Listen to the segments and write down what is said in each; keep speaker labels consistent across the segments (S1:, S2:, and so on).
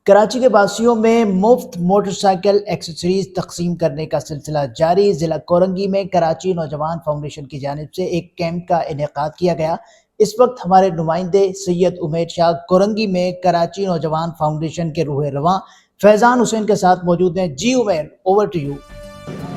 S1: कराची के बासियों में मुफ्त मोटरसाइकिल एक्सेसरीज तकसीम करने का सिलसिला जारी। ज़िला कोरंगी में कराची नौजवान फाउंडेशन की जानिब से एक कैंप का इनेकाद किया गया। इस वक्त हमारे नुमाइंदे सैयद उमेर शाह कोरंगी में कराची नौजवान फाउंडेशन के रूह रवां फैज़ान हुसैन के साथ मौजूद हैं। जी उमेर, ओवर टू यू।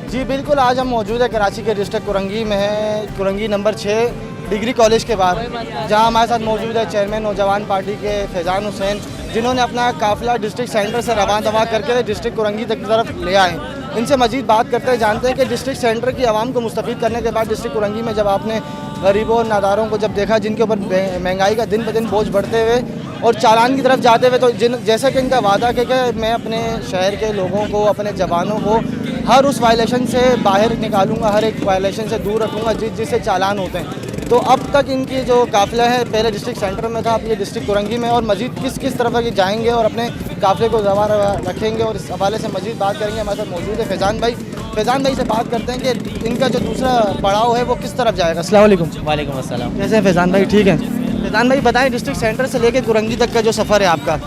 S2: जी बिल्कुल, आज हम मौजूद है कराची के डिस्ट्रिक्ट कुरंगी में है, कुरंगी नंबर 6 डिग्री कॉलेज के बाहर, जहां हमारे साथ मौजूद है चेयरमैन नौजवान पार्टी के फैज़ान हुसैन, जिन्होंने अपना काफ़िला डिस्ट्रिक्ट सेंटर से रवाना दवा करके डिस्ट्रिक्ट कुरंगी तक की तरफ ले आए। इनसे मजीद बात करते हैं, जानते हैं कि डिस्ट्रिक्ट सेंटर की आवाम को मुस्तफ़ीद करने के बाद डिस्ट्रिक्ट कुरंगी में जब आपने गरीबों और नादारों को जब देखा, जिनके ऊपर महंगाई का दिन ब दिन बोझ बढ़ते हुए और चालान की तरफ जाते हुए, तो जैसा कि इनका वादा कि मैं अपने शहर के लोगों को, अपने जवानों को हर उस वायलेशन से बाहर निकालूंगा, हर एक वायलेशन से दूर रखूंगा जिससे चालान होते हैं। तो अब तक इनकी जो काफ़िला है पहले डिस्ट्रिक्ट सेंटर में था, अब ये डिस्ट्रिक्ट कुरंगी में, और मजीद किस किस तरफ ये जाएंगे और अपने काफ़िले को जवा रखेंगे, और इस हवाले से मजीद बात करेंगे। हमारे साथ मौजूद है फैज़ान भाई। फैज़ान भाई से बात करते हैं कि इनका जो दूसरा पड़ाव है वो किस तरफ जाएगा। अस्सलाम वालेकुम।
S3: वालेकुम अस्सलाम।
S2: कैसे हैं फैज़ान भाई? ठीक है। फैज़ान भाई बताएं, डिस्ट्रिक्ट सेंटर से लेकर कुरंगी तक का जो सफ़र है आपका,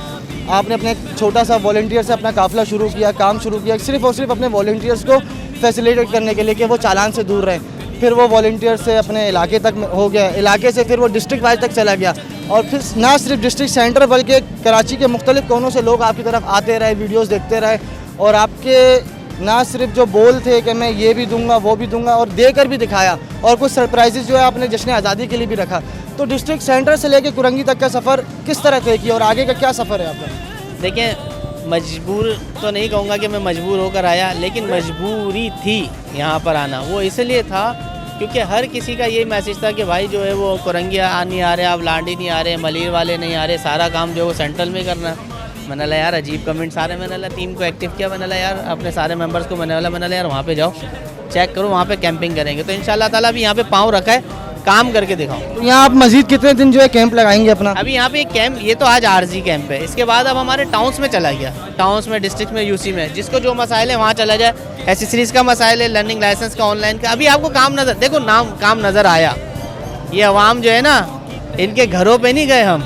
S2: आपने अपने छोटा सा वॉलंटियर से अपना काफ़िला शुरू किया, काम शुरू किया सिर्फ़ और सिर्फ अपने वॉलंटियर्स को फैसिलिटेट करने के लिए कि वो चालान से दूर रहें। फिर वो वॉलंटियर से अपने इलाके तक हो गया, इलाके से फिर वो डिस्ट्रिक्ट वाइज तक चला गया, और फिर ना सिर्फ डिस्ट्रिक्ट सेंटर बल्कि कराची के मुख्तलिफ कोनों से लोग आपकी तरफ आते रहे, वीडियोस देखते रहे, और आपके ना सिर्फ जो बोल थे कि मैं ये भी दूंगा वो भी दूंगा, और देकर भी दिखाया, और कुछ सरप्राइजेज जो है आपने जश्न आज़ादी के लिए भी रखा। तो डिस्ट्रिक्ट सेंटर से लेकर कुरंगी तक का सफ़र किस तरह तय किया और आगे का क्या सफ़र है आपका?
S3: देखिए, मजबूर तो नहीं कहूँगा कि मैं मजबूर होकर आया, लेकिन मजबूरी थी यहाँ पर आना। वो इसलिए था क्योंकि हर किसी का यही मैसेज था कि भाई जो है वो कुरंगी नहीं आ रहे, आप लांडी नहीं आ रहे, मलिर वाले नहीं आ रहे, सारा काम जो है वो सेंट्रल में करना। मैंने बोला यार अजीब कमेंट सारे, मैंने बोला टीम को एक्टिव किया, मैंने बोला यार अपने सारे मेंबर्स को मैंने बोला यार वहाँ पे जाओ, चेक करो, वहाँ पे कैंपिंग करेंगे। तो इंशाल्लाह ताला अभी यहाँ पे पाँव रखा है, काम करके दिखाऊँ।
S2: तो यहाँ आप मजीद कितने दिन जो है कैंप लगाएंगे अपना?
S3: अभी यहाँ पे एक कैंप, ये तो आज आरजी कैंप है, इसके बाद अब हमारे टाउन्स में चला गया, टाउन्स में, डिस्ट्रिक्ट में, यूसी में, जिसको जो मसाइल है वहाँ चला जाए। एसेसरीज का मसाइल है, लर्निंग लाइसेंस का, ऑनलाइन का, अभी आपको काम नज़र, देखो नाम काम नज़र आया। ये अवाम जो है ना, इनके घरों पे नहीं गए हम,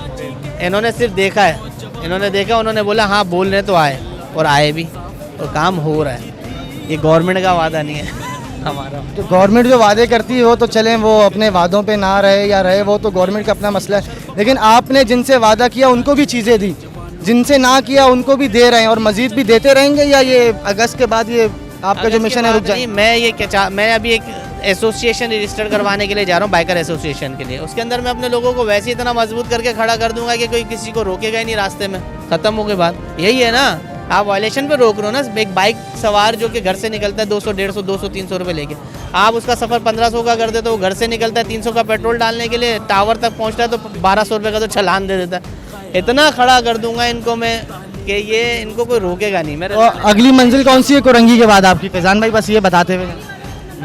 S3: इन्होंने सिर्फ देखा है, इन्होंने देखा, उन्होंने बोला हाँ बोल रहे तो आए, और आए भी, और काम हो रहा है। ये गवर्नमेंट का वादा नहीं है हमारा।
S2: तो गवर्नमेंट जो वादे करती है वो तो चलें, वो अपने वादों पे ना रहे या रहे, वो तो गवर्नमेंट का अपना मसला है, लेकिन आपने जिनसे वादा किया उनको भी चीज़ें दी, जिनसे ना किया उनको भी दे रहे हैं, और मजीद भी देते रहेंगे, या ये अगस्त के बाद ये आपका जो मिशन है रुक जाए?
S3: मैं अभी एक एसोसिएशन रजिस्टर करवाने के लिए जा रहा हूँ, बाइकर एसोसिएशन के लिए। उसके अंदर मैं अपने लोगों को वैसे इतना मजबूत करके खड़ा कर दूंगा कि कोई किसी को रोकेगा ही नहीं रास्ते में, खत्म हो के बाद। यही है ना, आप वायलेशन पे रोक रहे हो ना। एक बाइक सवार जो कि घर से निकलता है 200, 150, 200, 300 रुपये लेके, आप उसका सफ़र 1500 का कर देते हो, घर से निकलता है 300 का पेट्रोल डालने के लिए, टावर तक पहुँचता है तो 1200 रुपये का तो चालान दे देता है। इतना खड़ा कर दूंगा इनको मैं कि ये इनको कोई रोकेगा नहीं। मेरे
S2: अगली मंजिल कौन सी है कुरंगी के बाद आपकी फैज़ान भाई? बस ये बताते हुए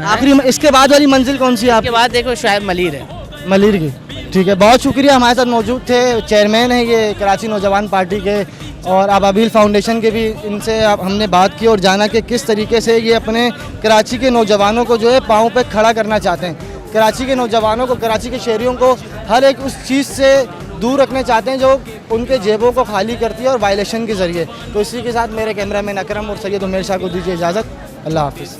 S2: आखिरी इसके बाद वाली मंजिल कौन सी है आपके?
S3: बाद देखो शायद मलिर है,
S2: मलिर की। ठीक है, बहुत शुक्रिया। हमारे साथ मौजूद थे चेयरमैन है ये कराची नौजवान पार्टी के और अबाबिल फाउंडेशन के भी, इनसे हमने बात की और जाना कि किस तरीके से ये अपने कराची के नौजवानों को जो है पाँव पे खड़ा करना चाहते हैं, कराची के नौजवानों को, कराची के शहरियों को हर एक उस चीज़ से दूर रखना चाहते हैं जो उनके जेबों को खाली करती है और वायलेशन के ज़रिए। तो इसी के साथ मेरे कैमरामैन अकरम और सैयद उमेर शाह को दीजिए इजाज़त। अल्लाह हाफ़िज़।